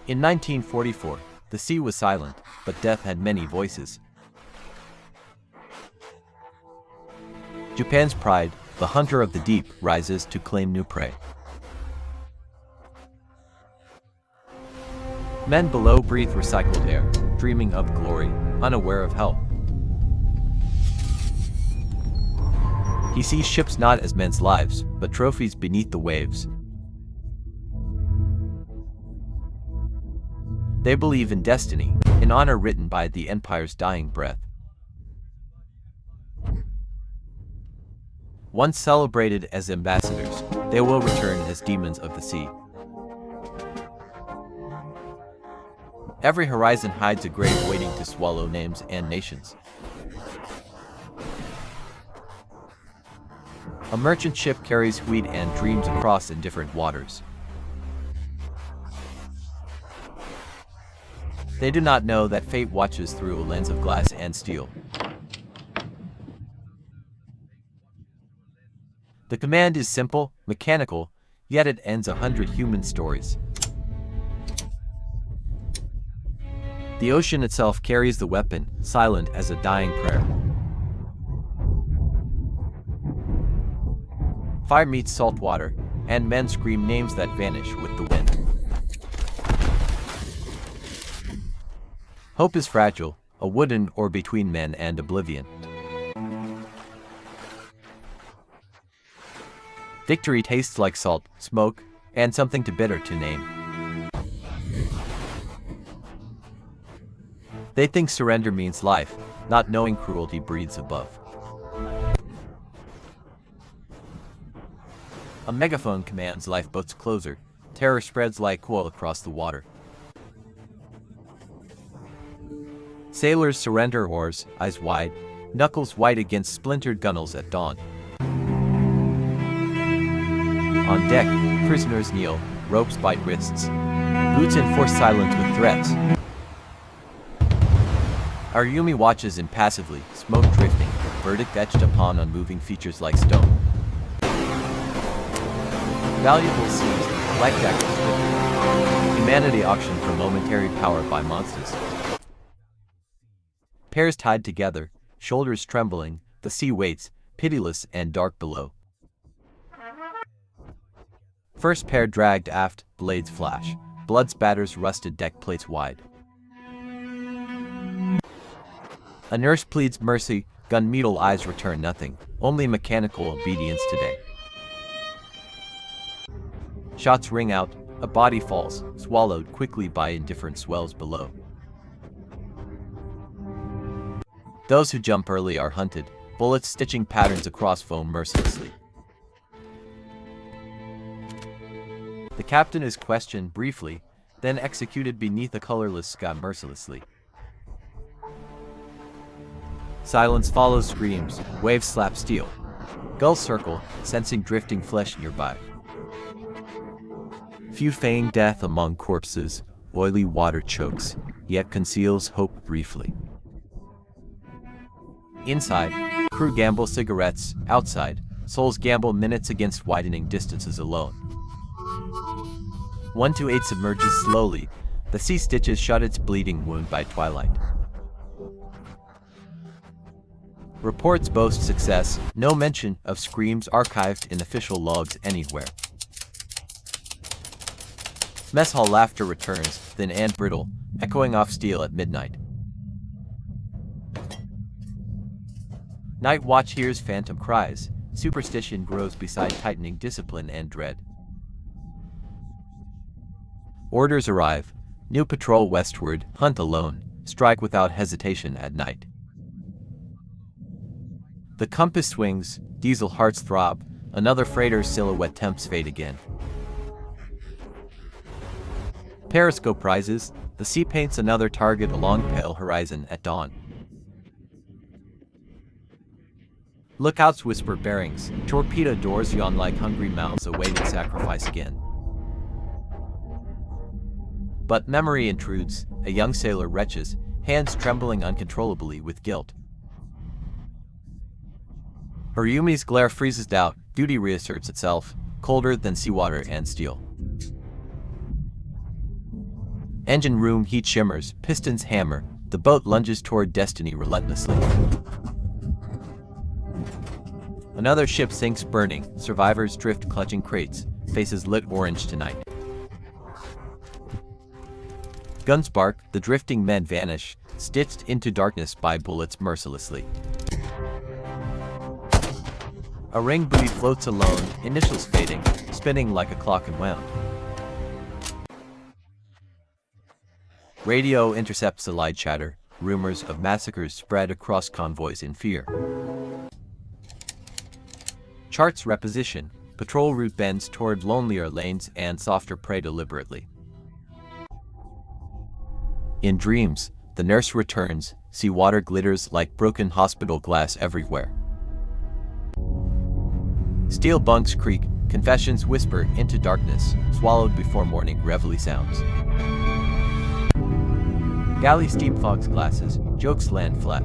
In 1944, the sea was silent, but death had many voices. Japan's pride, the hunter of the deep, rises to claim new prey. Men below breathe recycled air, dreaming of glory, unaware of hell. He sees ships not as men's lives, but trophies beneath the waves. They believe in destiny, in honor written by the empire's dying breath. Once celebrated as ambassadors, they will return as demons of the sea. Every horizon hides a grave waiting to swallow names and nations. A merchant ship carries wheat and dreams across indifferent waters. They do not know that fate watches through a lens of glass and steel. The command is simple, mechanical, yet it ends 100 human stories. The ocean itself carries the weapon, silent as a dying prayer. Fire meets salt water, and men scream names that vanish with the wind. Hope is fragile, a wooden oar between men and oblivion. Victory tastes like salt, smoke, and something too bitter to name. They think surrender means life, not knowing cruelty breathes above. A megaphone commands lifeboats closer. Terror spreads like coal across the water. Sailors surrender oars, eyes wide, knuckles white against splintered gunwales at dawn. On deck, prisoners kneel, ropes bite wrists. Boots enforce silence with threats. Our Yumi watches impassively, smoke drifting, verdict etched upon unmoving features like stone. Valuable seized, like daggers stripped. Humanity auctioned for momentary power by monsters. Pairs tied together, shoulders trembling, the sea waits, pitiless and dark below. First pair dragged aft, blades flash. Blood spatters rusted deck plates wide. A nurse pleads mercy, gun-metal eyes return nothing, only mechanical obedience today. Shots ring out, a body falls, swallowed quickly by indifferent swells below. Those who jump early are hunted, bullets stitching patterns across foam mercilessly. The captain is questioned briefly, then executed beneath a colorless sky mercilessly. Silence follows screams, waves slap steel. Gulls circle, sensing drifting flesh nearby. Few feign death among corpses, oily water chokes, yet conceals hope briefly. Inside, crew gamble cigarettes, outside, souls gamble minutes against widening distances alone. 128 submerges slowly, the sea stitches shut its bleeding wound by twilight. Reports boast success, no mention of screams archived in official logs anywhere. Mess hall laughter returns, thin and brittle, echoing off steel at midnight. Night watch hears phantom cries, superstition grows beside tightening discipline and dread. Orders arrive, new patrol westward, hunt alone, strike without hesitation at night. The compass swings, diesel hearts throb, another freighter's silhouette tempts fate again. Periscope rises, the sea paints another target along pale horizon at dawn. Lookouts whisper bearings, torpedo doors yawn like hungry mouths awaiting sacrifice again. But memory intrudes, a young sailor retches, hands trembling uncontrollably with guilt. Her Yumi's glare freezes doubt, duty reasserts itself, colder than seawater and steel. Engine room heat shimmers, pistons hammer, the boat lunges toward destiny relentlessly. Another ship sinks burning, survivors drift clutching crates, faces lit orange tonight. Guns bark, the drifting men vanish, stitched into darkness by bullets mercilessly. A ring buoy floats alone, initials fading, spinning like a clock and wound. Radio intercepts the light chatter, rumors of massacres spread across convoys in fear. Charts reposition, patrol route bends toward lonelier lanes and softer prey deliberately. In dreams, the nurse returns, sea water glitters like broken hospital glass everywhere. Steel bunks creak, confessions whisper into darkness, swallowed before morning reveille sounds. Galley steam fogs glasses, jokes land flat.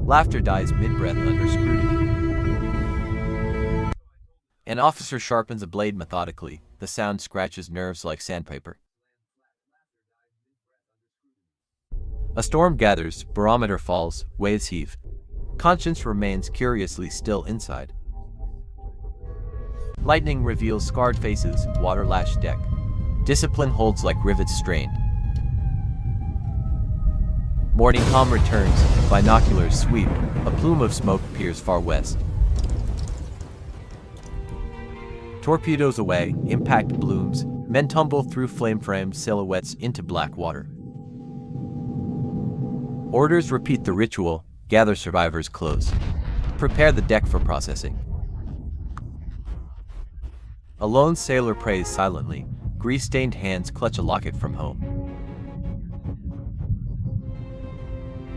Laughter dies mid-breath under scrutiny. An officer sharpens a blade methodically, the sound scratches nerves like sandpaper. A storm gathers, barometer falls, waves heave. Conscience remains curiously still inside. Lightning reveals scarred faces, water-lashed deck. Discipline holds like rivets strained. Morning calm returns, binoculars sweep, a plume of smoke peers far west. Torpedoes away, impact blooms, men tumble through flame-framed silhouettes into black water. Orders repeat the ritual, gather survivors close. Prepare the deck for processing. A lone sailor prays silently, grease-stained hands clutch a locket from home.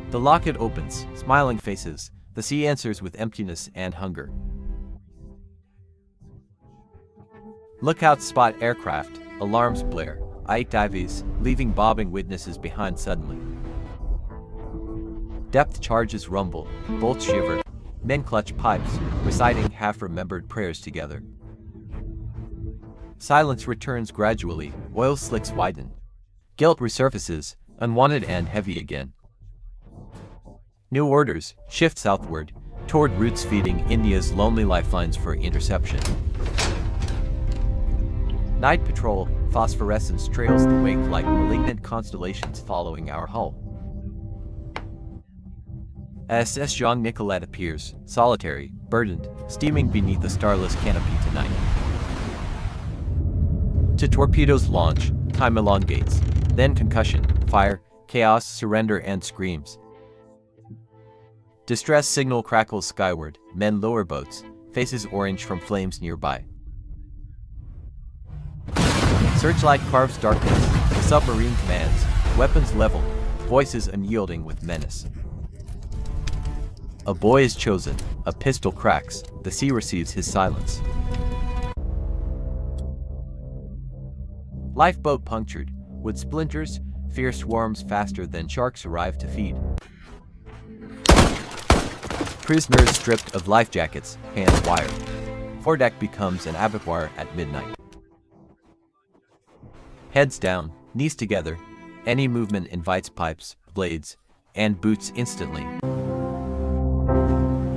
The locket opens, smiling faces, the sea answers with emptiness and hunger. Lookouts spot aircraft, alarms blare, I-8 dives, leaving bobbing witnesses behind suddenly. Depth charges rumble, bolts shiver, men clutch pipes, reciting half-remembered prayers together. Silence returns gradually, oil slicks widen. Guilt resurfaces, unwanted and heavy again. New orders shift southward, toward routes feeding India's lonely lifelines for interception. Night patrol, phosphorescence trails the wake like malignant constellations following our hull. SS Jean Nicolet appears, solitary, burdened, steaming beneath a starless canopy tonight. To torpedoes launch, time elongates, then concussion, fire, chaos, surrender and screams. Distress signal crackles skyward, men lower boats, faces orange from flames nearby. Searchlight carves darkness, the submarine commands, weapons leveled, voices unyielding with menace. A boy is chosen, a pistol cracks, the sea receives his silence. Lifeboat punctured, wood splinters, fierce swarms faster than sharks arrive to feed. Prisoners stripped of life jackets, hands wired. Foredeck becomes an abattoir at midnight. Heads down, knees together, any movement invites pipes, blades, and boots instantly.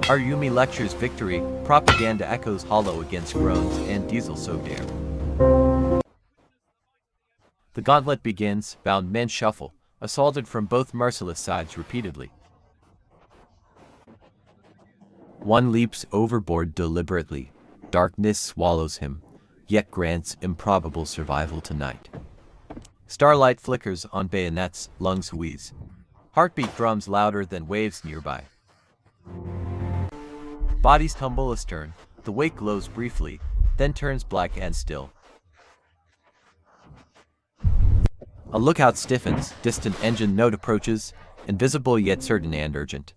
Our Yumi lectures victory, propaganda echoes hollow against groans and diesel-soaked air. The gauntlet begins, bound men shuffle, assaulted from both merciless sides repeatedly. One leaps overboard deliberately, darkness swallows him, yet grants improbable survival tonight. Starlight flickers on bayonets, lungs wheeze. Heartbeat drums louder than waves nearby. Bodies tumble astern, the wake glows briefly, then turns black and still. A lookout stiffens, distant engine note approaches, invisible yet certain and urgent.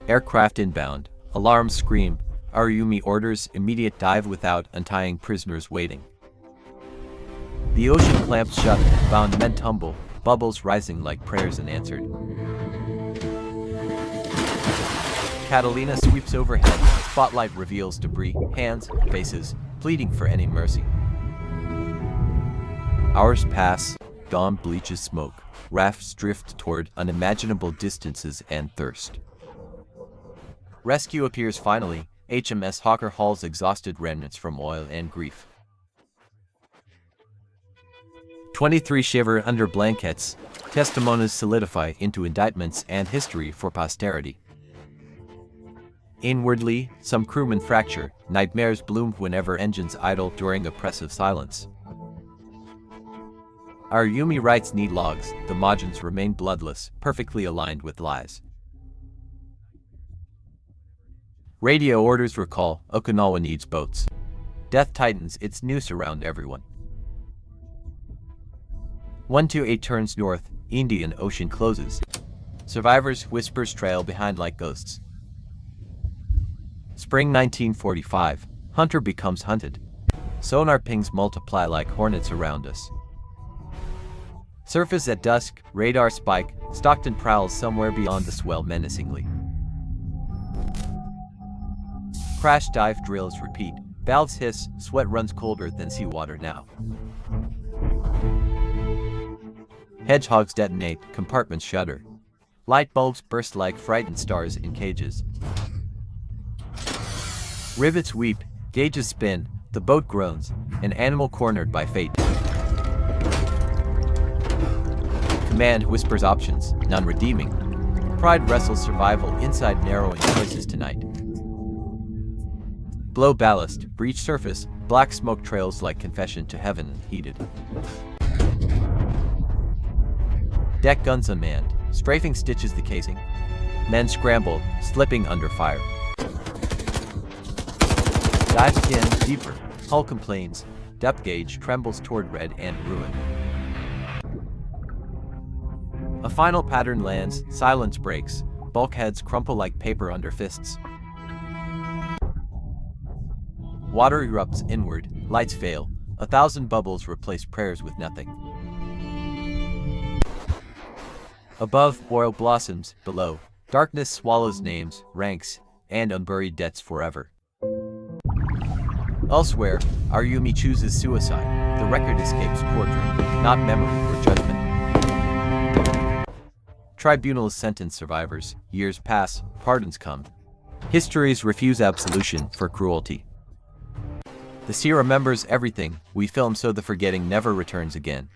Aircraft inbound, alarms scream, Aruyumi orders immediate dive without untying prisoners waiting. The ocean clamps shut, bound men tumble, bubbles rising like prayers unanswered. Catalina sweeps overhead, spotlight reveals debris, hands, faces, pleading for any mercy. Hours pass, dawn bleaches smoke, rafts drift toward unimaginable distances and thirst. Rescue appears finally. HMS Hawker hauls exhausted remnants from oil and grief. 23 shiver under blankets. Testimonies solidify into indictments and history for posterity. Inwardly, some crewmen fracture. Nightmares bloom whenever engines idle during oppressive silence. Our Yumi writes neat logs. The margins remain bloodless, perfectly aligned with lies. Radio orders recall. Okinawa needs boats. Death tightens its noose around everyone. 128 turns north. Indian Ocean closes. Survivors' whispers trail behind like ghosts. Spring 1945. Hunter becomes hunted. Sonar pings multiply like hornets around us. Surface at dusk. Radar spike. Stockton prowls somewhere beyond the swell menacingly. Crash dive drills repeat. Valves hiss. Sweat runs colder than seawater now. Hedgehogs detonate. Compartments shudder. Light bulbs burst like frightened stars in cages. Rivets weep. Gauges spin. The boat groans. An animal cornered by fate. Command whispers options. None redeeming. Pride wrestles survival inside narrowing choices tonight. Blow ballast. Breach surface. Black smoke trails like confession to heaven heated. Deck guns unmanned. Strafing stitches the casing. Men scramble, slipping under fire. Dives again, deeper. Hull complains. Depth gauge trembles toward red and ruin. A final pattern lands. Silence breaks. Bulkheads crumple like paper under fists. Water erupts inward. Lights fail. 1,000 bubbles replace prayers with nothing. Above, oil blossoms. Below, darkness swallows names, ranks, and unburied debts forever. Elsewhere, our Yumi chooses suicide. The record escapes courtroom, not memory or judgment. Tribunals sentence survivors. Years pass, pardons come. Histories refuse absolution for cruelty. The sea remembers everything. We film so the forgetting never returns again.